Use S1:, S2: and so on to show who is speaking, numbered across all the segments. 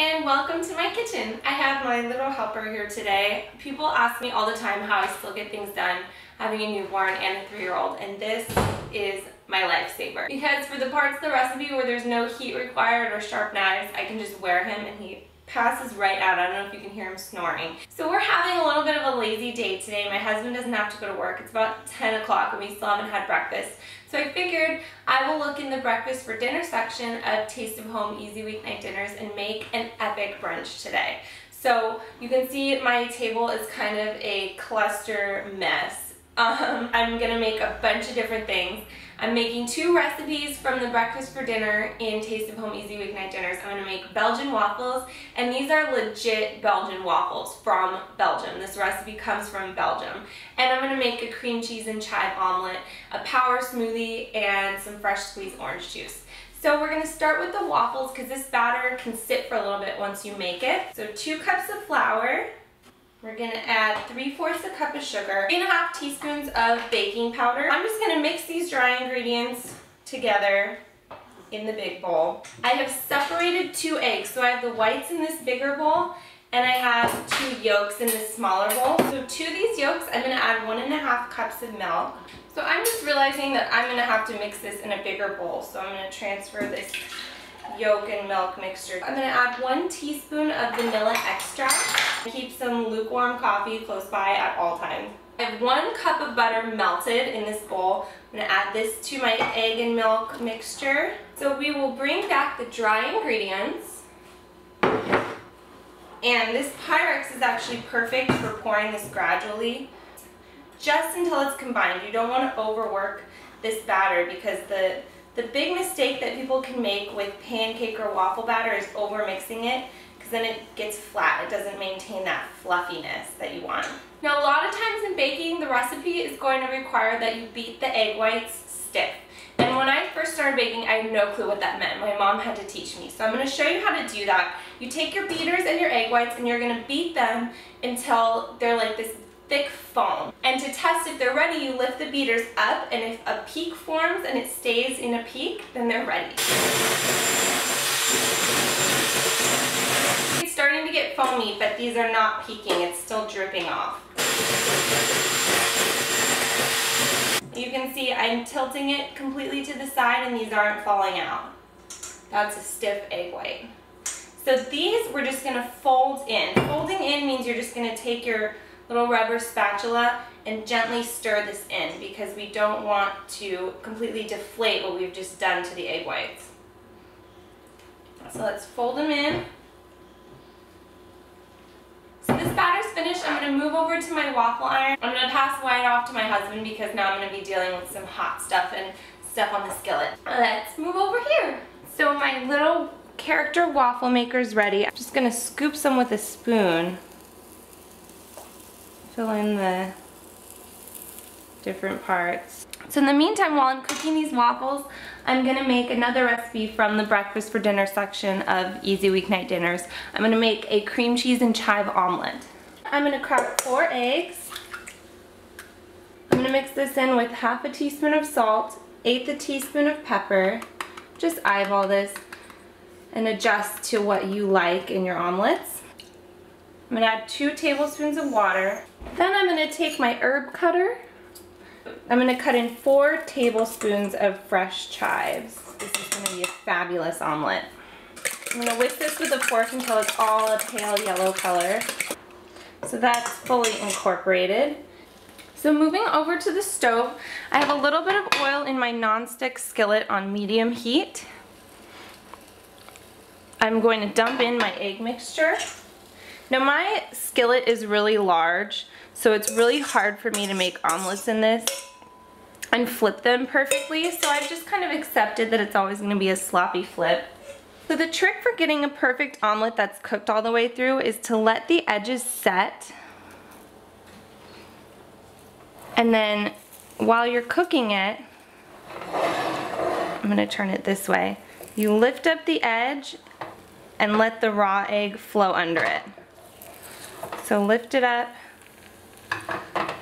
S1: and welcome to my kitchen. I have my little helper here today. People ask me all the time how I still get things done having a newborn and a 3-year-old, and this is my lifesaver. Because for the parts of the recipe where there's no heat required or sharp knives, I can just wear him and he passes right out. I don't know if you can hear him snoring. So we're having a little bit of a lazy day today. My husband doesn't have to go to work. It's about 10 o'clock and we still haven't had breakfast. So I figured I will look in the breakfast for dinner section of Taste of Home Easy Weeknight Dinners and make an epic brunch today. So you can see my table is kind of a cluster mess. I'm gonna make a bunch of different things. I'm making 2 recipes from the breakfast for dinner in Taste of Home Easy Weeknight Dinners. I'm gonna make Belgian waffles, and these are legit Belgian waffles from Belgium. This recipe comes from Belgium. And I'm gonna make a cream cheese and chive omelette, a power smoothie, and some fresh squeezed orange juice. So we're gonna start with the waffles because this batter can sit for a little bit once you make it. So 2 cups of flour. We're gonna add 3/4 a cup of sugar, 3½ teaspoons of baking powder. I'm just gonna mix these dry ingredients together in the big bowl. I have separated 2 eggs, so I have the whites in this bigger bowl, and I have 2 yolks in this smaller bowl. So to these yolks, I'm gonna add 1½ cups of milk. So I'm just realizing that I'm gonna have to mix this in a bigger bowl, so I'm gonna transfer this yolk and milk mixture. I'm going to add 1 teaspoon of vanilla extract. Keep some lukewarm coffee close by at all times. I have 1 cup of butter melted in this bowl. I'm going to add this to my egg and milk mixture. So we will bring back the dry ingredients. And this Pyrex is actually perfect for pouring this gradually, just until it's combined. You don't want to overwork this batter because the big mistake that people can make with pancake or waffle batter is over mixing it, because then it gets flat. It doesn't maintain that fluffiness that you want. Now a lot of times in baking, the recipe is going to require that you beat the egg whites stiff. And when I first started baking, I had no clue what that meant. My mom had to teach me. So I'm going to show you how to do that. You take your beaters and your egg whites and you're going to beat them until they're like this thick foam. And to test if they're ready, you lift the beaters up, and if a peak forms and it stays in a peak, then they're ready. It's starting to get foamy, but these are not peaking. It's still dripping off. You can see I'm tilting it completely to the side and these aren't falling out. That's a stiff egg white. So these we're just gonna fold in. Folding in means you're just gonna take your little rubber spatula and gently stir this in, because we don't want to completely deflate what we've just done to the egg whites. So let's fold them in. So this batter's finished. I'm going to move over to my waffle iron. I'm going to pass Wyatt off to my husband because now I'm going to be dealing with some hot stuff and stuff on the skillet. Let's move over here. So my little character waffle maker's ready. I'm just going to scoop some with a spoon. Fill in the different parts. So in the meantime, while I'm cooking these waffles, I'm gonna make another recipe from the breakfast for dinner section of Easy Weeknight Dinners. I'm gonna make a cream cheese and chive omelet. I'm gonna crack 4 eggs. I'm gonna mix this in with 1/2 teaspoon of salt, 1/8 teaspoon of pepper. Just eyeball this and adjust to what you like in your omelets. I'm going to add 2 tablespoons of water. Then I'm going to take my herb cutter. I'm going to cut in 4 tablespoons of fresh chives. This is going to be a fabulous omelet. I'm going to whisk this with a fork until it's all a pale yellow color. So that's fully incorporated. So moving over to the stove, I have a little bit of oil in my nonstick skillet on medium heat. I'm going to dump in my egg mixture. Now my skillet is really large, so it's really hard for me to make omelets in this and flip them perfectly, so I've just kind of accepted that it's always going to be a sloppy flip. So the trick for getting a perfect omelet that's cooked all the way through is to let the edges set, and then while you're cooking it, I'm going to turn it this way, you lift up the edge and let the raw egg flow under it. So lift it up.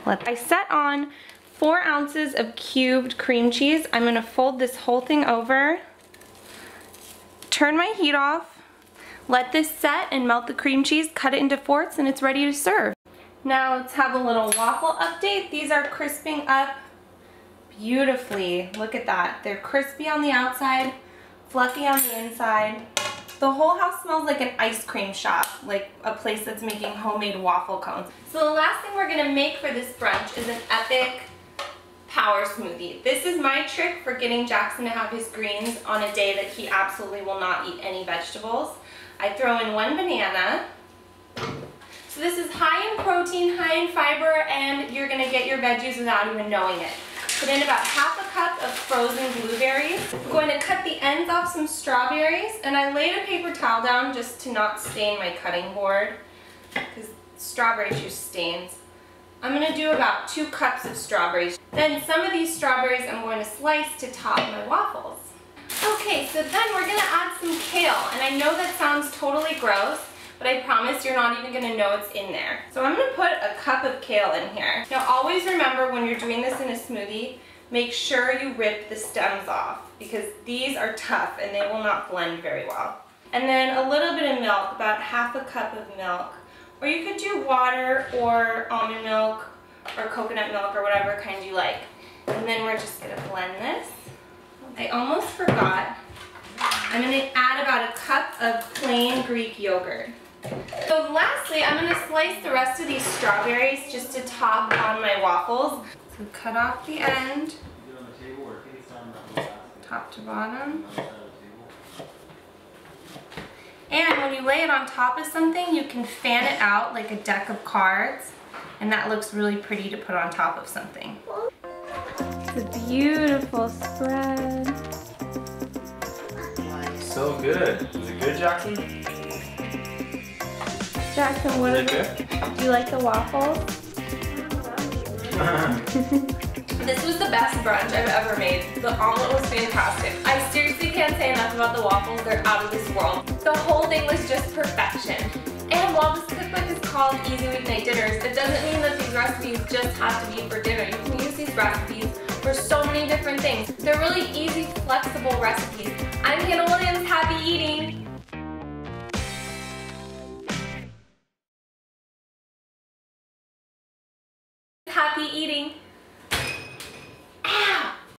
S1: I set on 4 ounces of cubed cream cheese. I'm going to fold this whole thing over, turn my heat off, Let this set and melt the cream cheese, cut it into fourths, and it's ready to serve. Now let's have a little waffle update. These are crisping up beautifully. Look at that. They're crispy on the outside, fluffy on the inside. The whole house smells like an ice cream shop, like a place that's making homemade waffle cones. So the last thing we're gonna make for this brunch is an epic power smoothie. This is my trick for getting Jackson to have his greens on a day that he absolutely will not eat any vegetables. I throw in 1 banana. So this is high in protein, high in fiber, and you're gonna get your veggies without even knowing it. Put in about half a cup of frozen blueberries. I'm going to cut the ends off some strawberries, and I laid a paper towel down just to not stain my cutting board, because strawberry juice stains. I'm going to do about 2 cups of strawberries. Then some of these strawberries I'm going to slice to top my waffles. Okay, so then we're going to add some kale, and I know that sounds totally gross, but I promise you're not even going to know it's in there. So I'm going to put a cup of kale in here. Now always remember, when you're doing this in a smoothie, make sure you rip the stems off, because these are tough and they will not blend very well. And then a little bit of milk, about half a cup of milk. Or you could do water or almond milk or coconut milk or whatever kind you like. And then we're just going to blend this. I almost forgot. I'm going to add about a cup of plain Greek yogurt. So lastly, I'm going to slice the rest of these strawberries just to top on my waffles. So cut off the end, top to bottom. And when you lay it on top of something, you can fan it out like a deck of cards, and that looks really pretty to put on top of something. It's a beautiful spread.
S2: So good. Is it good, Jackson?
S1: Jackson, what
S2: is it?
S1: Do you like the waffles? This was the best brunch I've ever made. The omelet was fantastic. I seriously can't say enough about the waffles. They're out of this world. The whole thing was just perfection. And while this cookbook is called Easy Weeknight Dinners, it doesn't mean that these recipes just have to be for dinner. You can use these recipes for so many different things. They're really easy, flexible recipes. I'm Hannah Williams. Happy eating!